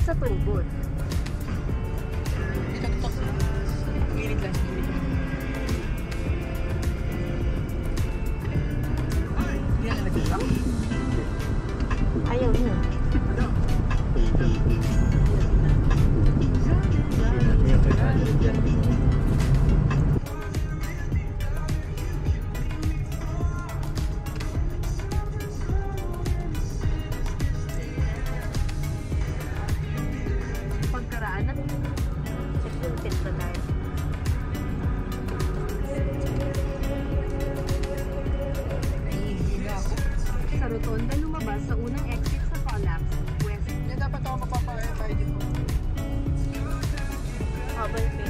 Sa tubod. Gilid lang, gilid lang. Yan na nagkakak. Ayaw niya. Pagkaraanan, content na tayo. Nahihila ako. Sa rotonda lumabas sa unang exit sa Collapse West. Yan dapat ako mapapaya tayo dito. Habal pin.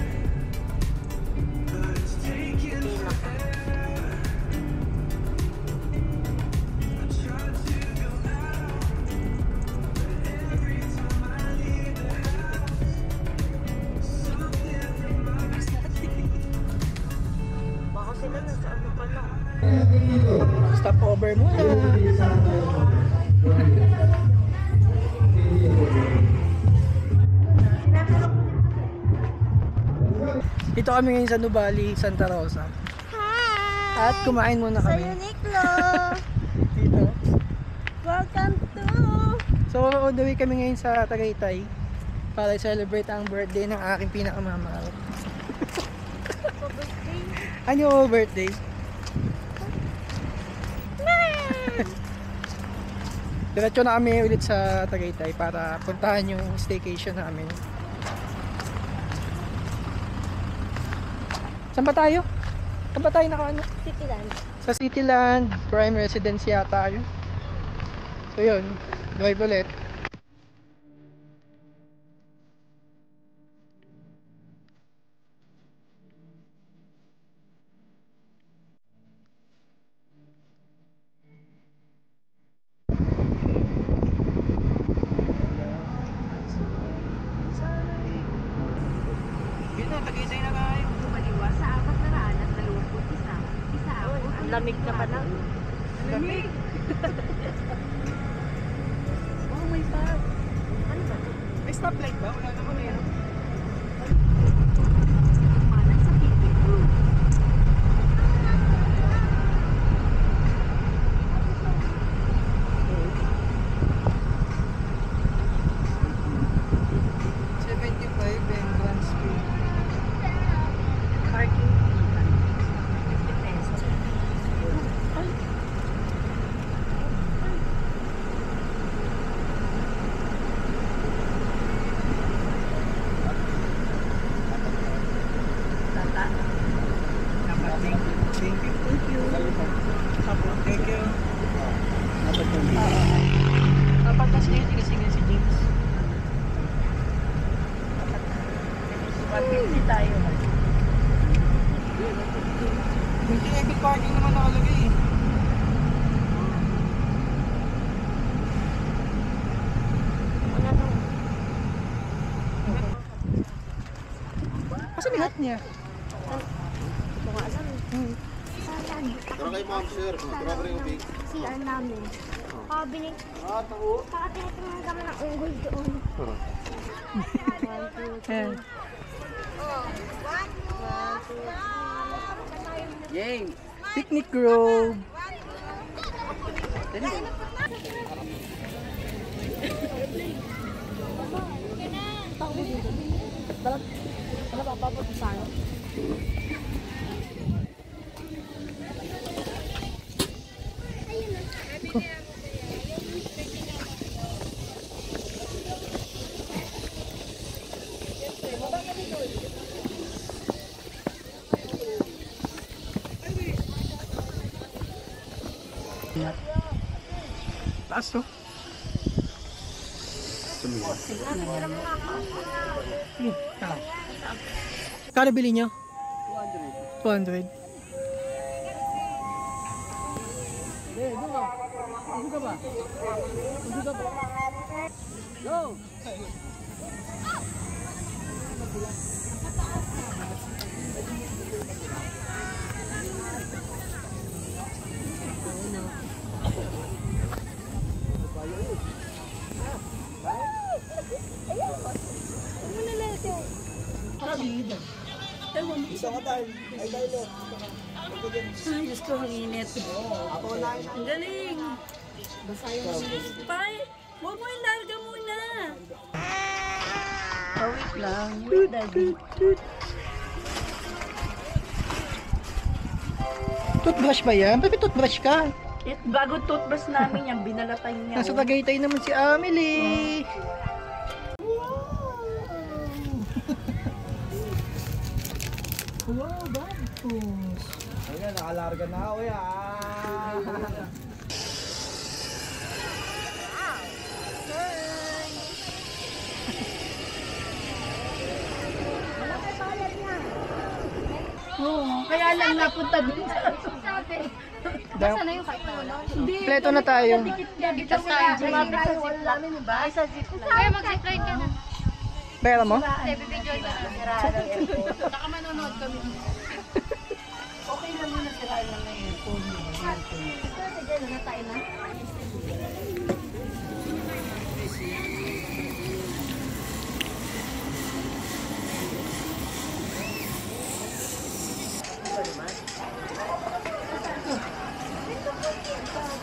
Baka sila nasa ano pa lang. Stop over muna. Dito kami ngayon sa Nubali, Santa Rosa. Hi! At kumain muna Sa kami. Uniqlo! Dito. Welcome to... So on the way kami ngayon sa Tagaytay para celebrate ang birthday ng aking pinakamamahal. birthday. Ano yung birthday? Diretso na kami ulit sa Tagaytay para puntahan yung staycation namin. Saan ba tayo? Saan ba tayo naka ano? Cityland. Sa Cityland, prime residence yata yun. So yun, drive ulit. Yun na, Tagaytay na tayo. Kumaliwa sa 421. Isa ako. Ang lamig na pa lang. Lamig! Oh my God. Ano ba ito? May stoplight ba? Wala naman eh. Manan sa PPU. Parking fee. 50 pesos. Tata. Thank you. Thank you. Napatas na yun, tigasingin si James. 150 tayo. Hindi heavy parking naman nakalagay eh. Kasi lihat niya. Tara kayo ma'am sir, tara kayo ubig. CR namin. Pabili. Pakatinitingnan kami ng unggoy doon. Ayan. Yay! Picnic grove. Taas to. Kano bili nyo? 200. 200. Ay, Diyos ko, ang init. Ang galing. Pai, huwag mo ilarga muna. Oh, wait lang. Wait, daddy. Toothbrush ba yan? Ba't may toothbrush ka? Bago toothbrush namin yung binalatan niya. Nasa Tagaytay naman si Amelie. Wow, bagos. Ayan, nakalarga na ako yan. Kaya lang napunta dun sa Saan na yung kahit na wala? Kompleto na tayo. dito sa sumabit sa zipline. Ay, sa zipline. Kaya mag-zipline ka na. Pera mo? Hindi, bibidyoin ka na. Saka manonood kami. Okay lang muna siraan lang na yung phone mo. Sige, tayo na.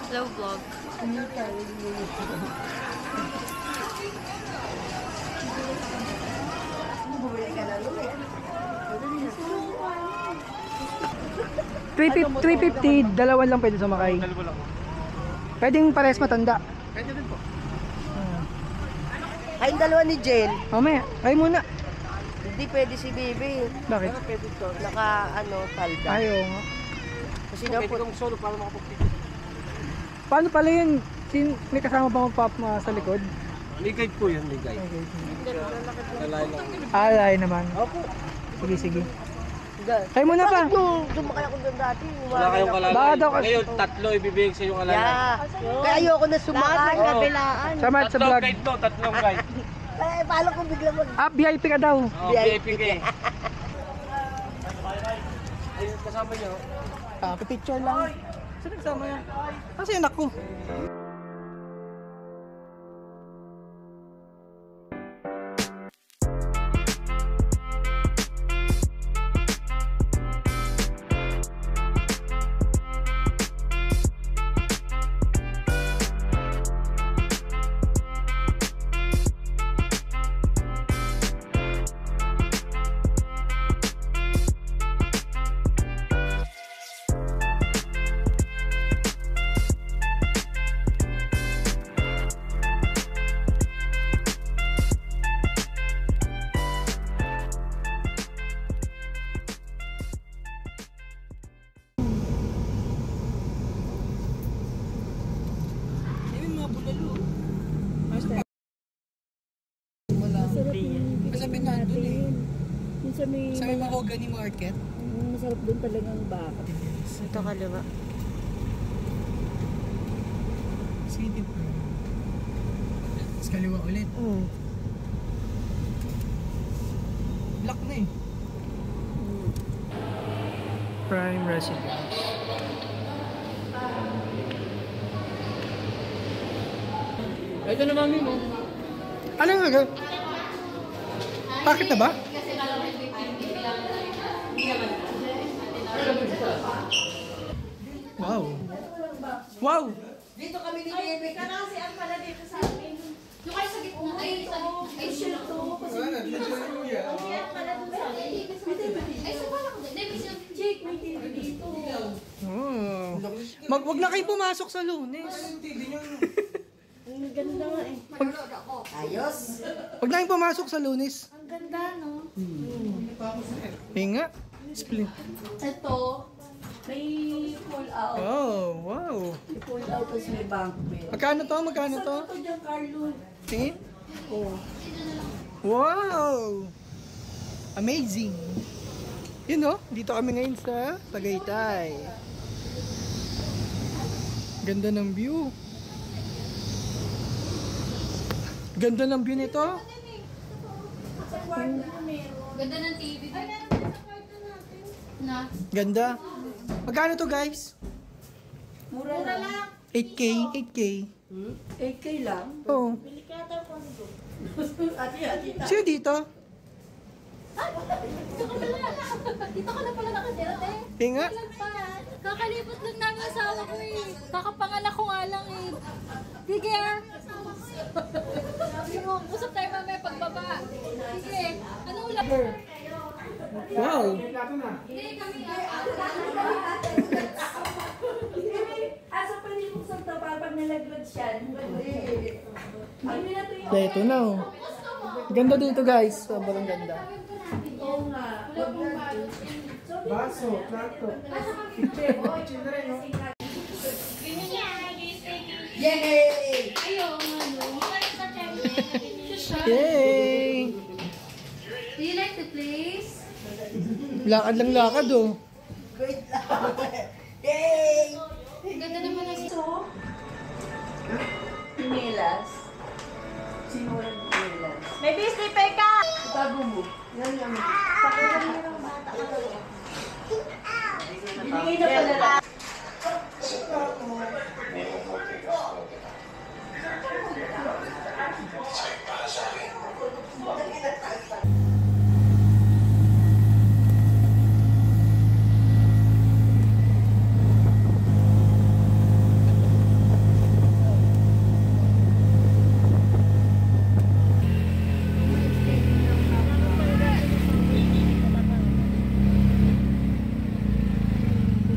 Slow vlog. $350, dalawa lang pwede sumakay. Dalawa lang. Pwedeng pares matanda. Pwede din po. Ay, yung dalawa ni Jen. Mamaya, ay muna. Hindi pwede si Bibi. Bakit? Pwede to. Naka, talda. Ayaw nga. Kasi daw Pwede po, kong solo para makapagpipit. Paano pala yun? May kasama ba magpap sa likod? May guide po yan, may guide. Okay. Lalay lang. Alay naman. opo. Sige, sige. Ga- Kayo muna pa. Bakit nung sumakay ako doon dati? Wala kayong Baka kalalay. daw kasi- Ngayon, tatlo ibibigay sa yung kalalay. Yeah. Kaya ayoko na sumakay. Oo. Kabilaan. Sama sa Tatlong vlog. guide to, tatlong guide. Kaya paano kung bigla mag... Ah, VIP ka daw. Oh, VIP kayo. Ayun, kasama niyo. Ah, picture lang. Saan nagsama yan? Kasi anak ko. Masapit na doon eh. Sa may Sa may Mahogany Market. masarap doon talagang baka. Ito kaliwa. City Prime. Tapos kaliwa ulit. Black na eh. Prime Residence. Ito na mami mo. Ano nga? Bakit na ba? Wow. Wow! Dito kami ni Bibi. Yung kayo sa gitna, ay sure to. Kasi yan pala dun sa akin. Ay, sa pala ko din. Hindi, may Jake, may TV dito. Oh. Wag na kayo pumasok sa Lunes. Ang ganda nga eh. Ayos. Wag na kayong pumasok sa Lunes. Ang ganda, no? Hinga. Split. Ito, may pull out. Oh, wow. May pull tapos may bank bed. Magkano to? Magkano to? Ito dyan, Carlo. Tingin? Oh. Wow! Amazing! Yun no, dito kami ngayon sa Tagaytay. Ganda ng view. Ganda ng view nito. Ganda ng TV. Na. Ganda. Magkano to guys? Mura lang. 8K, 8K. 8K lang. Oo. Ati. Sino dito? Dito ka na pala nakatira, te. Tinga. Ilan pa? Kakalipot lang namin asawa ko eh. Kakapanganak ko nga lang eh. Sige ah. Sabi mo, usap tayo mamaya pagbaba. Sige. Anong ulam? Wow! Hindi kami Asa pa rin yung sa pag nalaglag siya. Ito na oh. Ganda dito guys. Sobrang ganda. Oo nga. Baso, plato. Yay! Ayaw, ano? Yay! Do you like the place? Lakad lang lakad oh. Great lang. Yay! Ganda naman ang ito. Pinilas. Sino walang pinilas? May bisli pa ka! Bago mo. Yan lang. Pakulang mo ng bata ka. Binigay na pala lang.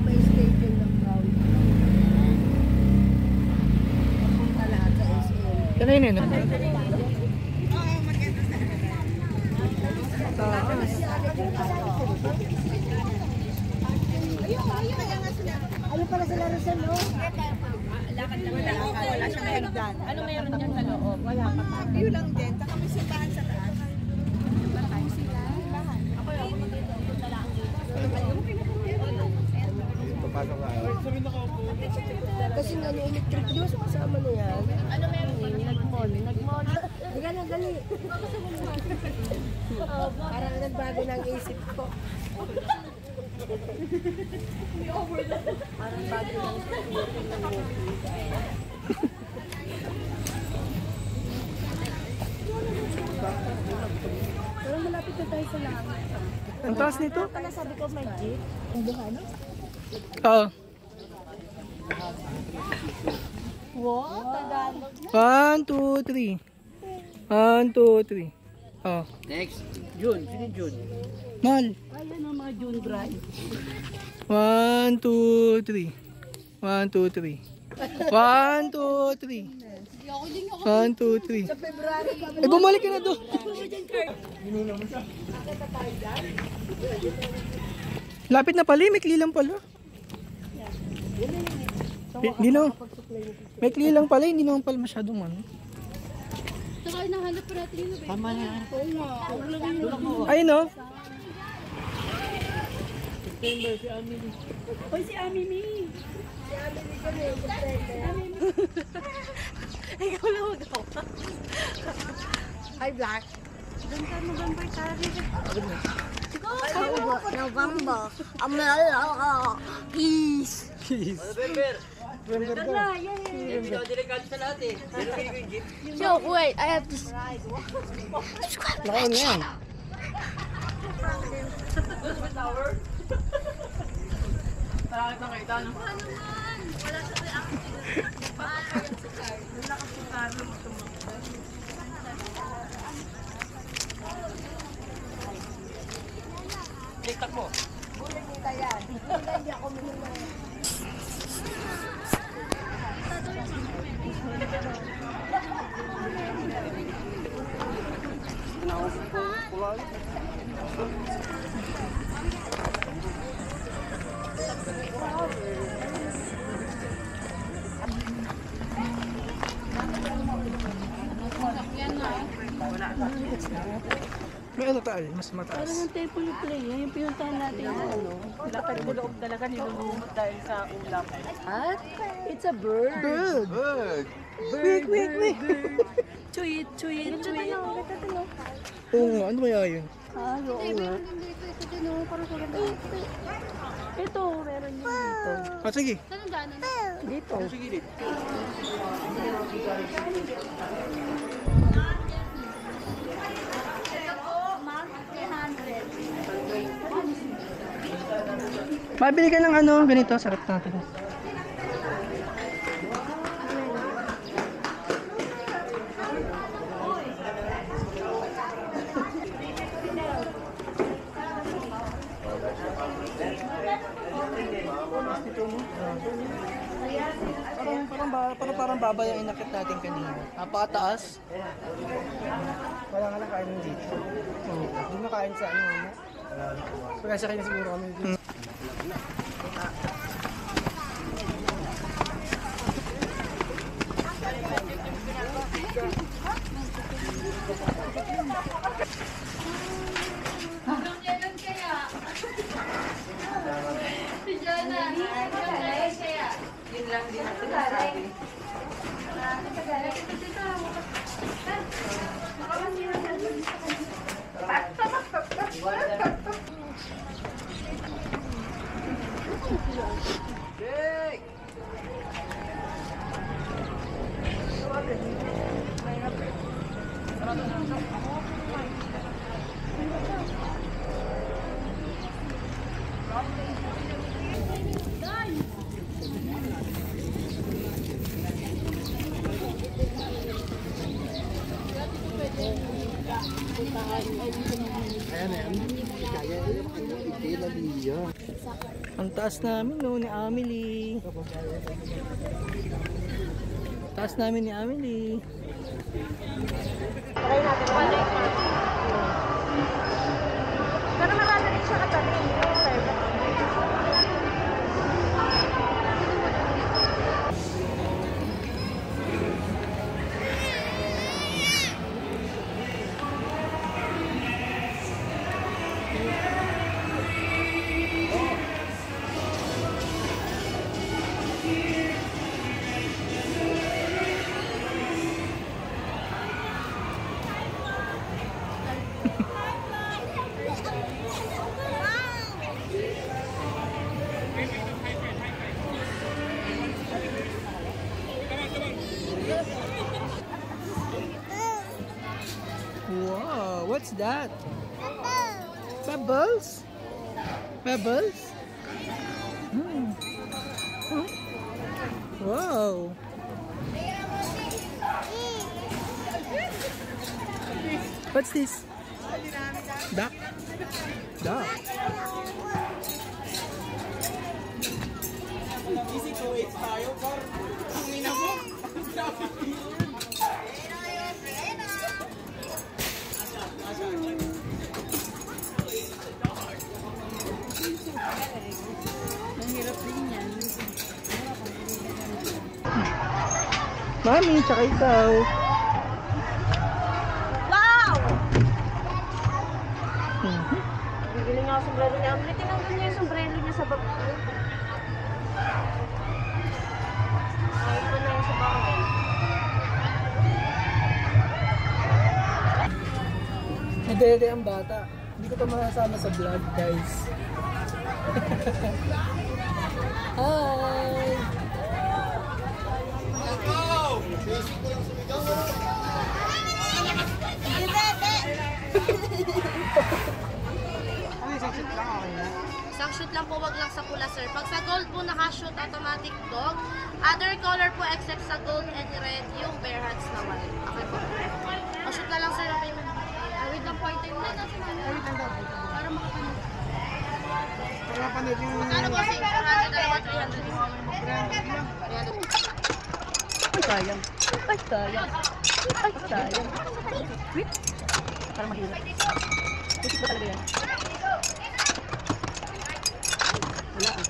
May stadium ng ground. Papunta lahat sa SM. Kanina na. Ano para sa Larusan, no? Wala siya meron dyan. Ano meron dyan sa loob? Wala pa. View lang din. Taka may simbahan sa taas. Kasi nga yung electric news, kasama na yan. Ano meron din? Nag-mall. Hindi ka na gali. Parang nagbago ng isip ko. Parang bago ng Pero malapit na tayo sa langit. Ang taas nito? Pala sabi ko may jeep. Ang buhano? Oo. Wow, Tagalog. 1, 2, 3. 1, 2, 3. Oh. Next. June. Sino June? Mal. Ayan ang mga June Drive. 1, 2, 3. 1, 2, 3. 1, 2, 3. 1, 2, 3. Sa February ka Eh, bumalik ka na doon. Lapit na pala, may kli lang pala. Hindi na. May kli lang pala, hindi naman pala masyadong ano. Saka nahanap pa natin yung Tama na. Ayun no? Hoy, si Amimi. Ikaw lang magawa. Hi, Black. Doon ka November tayo. November. Amalala. Peace. So, wait, I have to... Lakaw na yan. Bakit nakita no? May ano taal, mas mataas. Parang ang temple of play. Yan yung pinuntahan natin yung ano. Lakad mo loob talaga nilulumot dahil sa ulam. At it's a bird. Bird! Bird! Wait, wait, wait! Tweet, tweet, tweet. Oo nga, ano kaya yun? Ah, oo nga. Ito, meron yun dito. Ah, sige. Dito. Sige dito. Mabili ka ng ano, ganito, sarap natin. Parang baba yung inakit natin kanina. Napakataas. Wala nga lang kain dito. Oo. Hindi makain sa ano. Pagkasa kayo na siguro kami dito. Hanggang kailan kaya? Si Jana, hanggang kailan kaya? Yun lang din ang sinasabi. Ang taas namin no, ni Amelie. Taas namin ni Amelie. Pero marami rin siya katabi. Wow, what's that? Bubbles? Bubbles? Hmm. Huh? Wow. What's this? Duck? Duck. Mami, tsaka ikaw. Wow! Mhm. Bibili nga ako sombrero niya. Ang tinanggal niya yung sombrero niya sa bag. Ay, ito na yung sa bahay. Nadere ang bata. Hindi ko pa makasama sa vlog, guys. Hi! Isang shoot lang po, wag lang sa pula, sir. Pag sa gold po, naka-shoot automatic dog. Other color po except sa gold and red, yung bare hands naman. Okay po. Pa-shoot na lang, sir, ang payment. Wait lang po, item na natin. Para makapanood. Para mapanood yung... Magkano po, sir? 400 na 300. Ay, sayang. Ay, sayang. Ay, sayang. Wait. Parang mahirap. Isip ko talaga yan. Wala ah.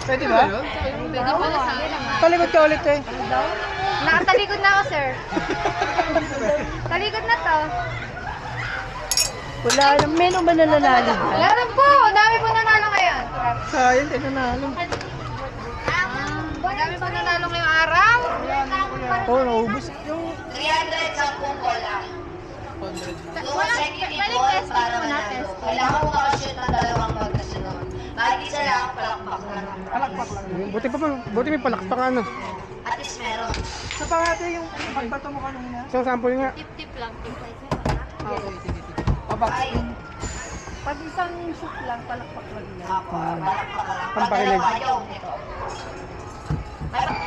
Pwede ba? Pwede pala sa akin. Talikod ka ulit eh. Nakatalikod na ako, sir. Talikod na to. Wala alam. Meron ba na nanalo? Meron po! Dami po nanalo ngayon. Sayang, tayo nanalo. Dami po nanalo ngayong araw. Oo, naubos. 310 bola. Doon sa ball para manalo. Kailangan mo makashoot ng dalawang magkasunod. Kahit isa lang, palakpak lang. Buti may palakpak ano. At least meron. Sa pangate yung pagbato mo kanina. Isang sample nga. Tip-tip lang. Pabaksin. Pag isang shoot lang, palakpak lang yan. Palakpak lang. Pampakilig. Pag ayaw nito.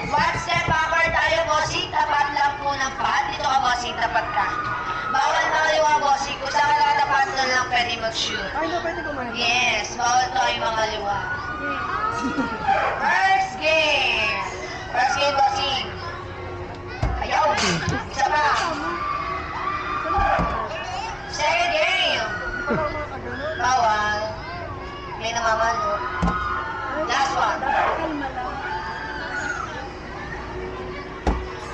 One step backward tayo, bossing. Tapat lang po ng pad. Dito ka, bossing. Tapat ka. Bawal makaliwa, bossing. Kung saan ka nakatapat, doon lang pwede mag-shoot. Ay, no, pwede kumain. Yes, bawal tayo makaliwa. First game. First game, bossing. Ayaw. Isa pa. Second game. Bawal. May namamalo. Last one.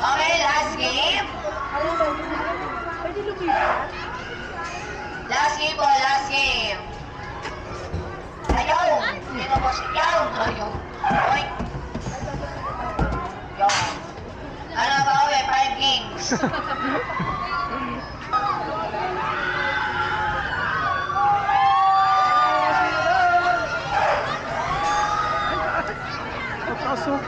Okay, last game. Pwede lumipat. Last game po, last game. Ayaw. Dito po si Ayaw. Ayaw. Oy. Ayaw. Ano ba, okay? 5 games. Papasok.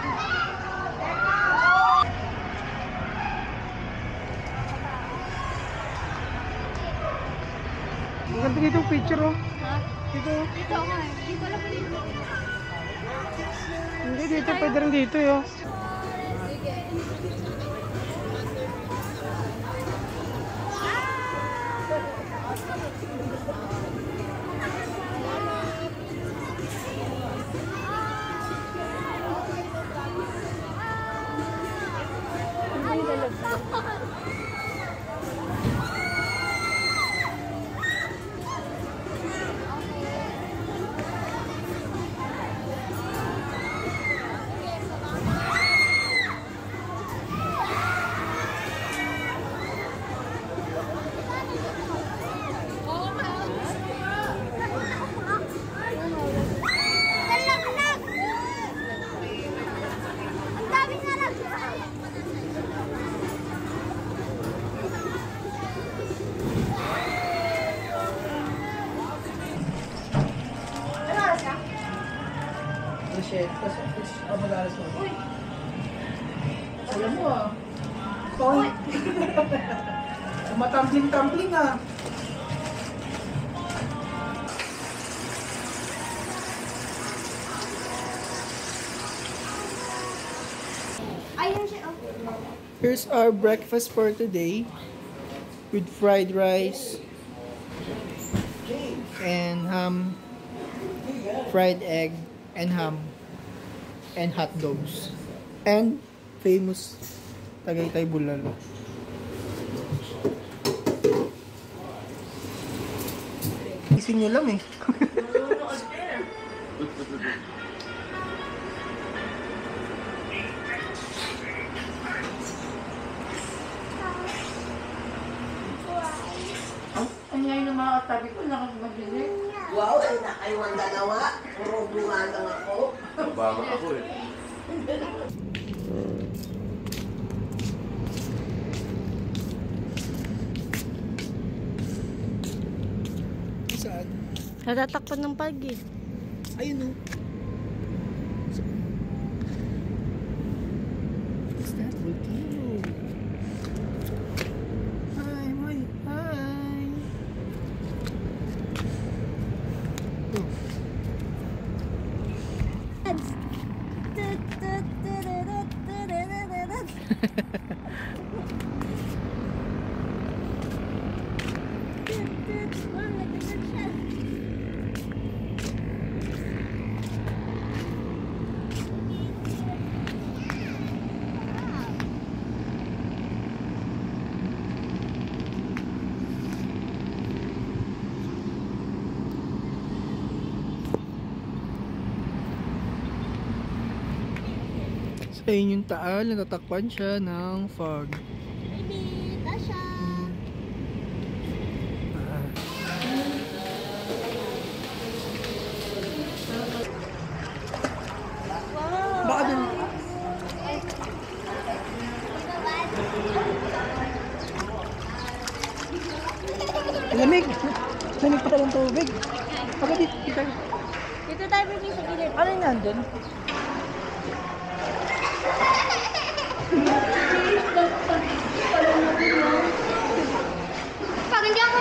Ang ganda dito yung picture oh. Dito. Dito ako eh. Dito lang pa dito. Hindi dito, pwede rin dito yo. Shit, tapos madalas mo. Uy! Alam mo ah. Toy! Matumbling-tumbling ah. Here's our breakfast for today with fried rice and ham, fried egg and ham and hot dogs and famous Tagaytay Bulalo. Ising nyo lang eh. Ang ngayon ng mga katabi ko, nakakabagili. Wow, ay na kayo ang dalawa. Puro bunga lang ako. Baka ako eh. Saan? Natatakpan ng pagi. Ayun o. What's that? Volcano. Hi, Moy. Hi. Oh. Ayun yung taal, natatakpan siya ng fog. Baby, Tasha. Baka dun. Lamig. Lamig pa talang tubig. Aga dito. Dito tayo baby sa gilid. Ano yung nandun? Pag hindi ako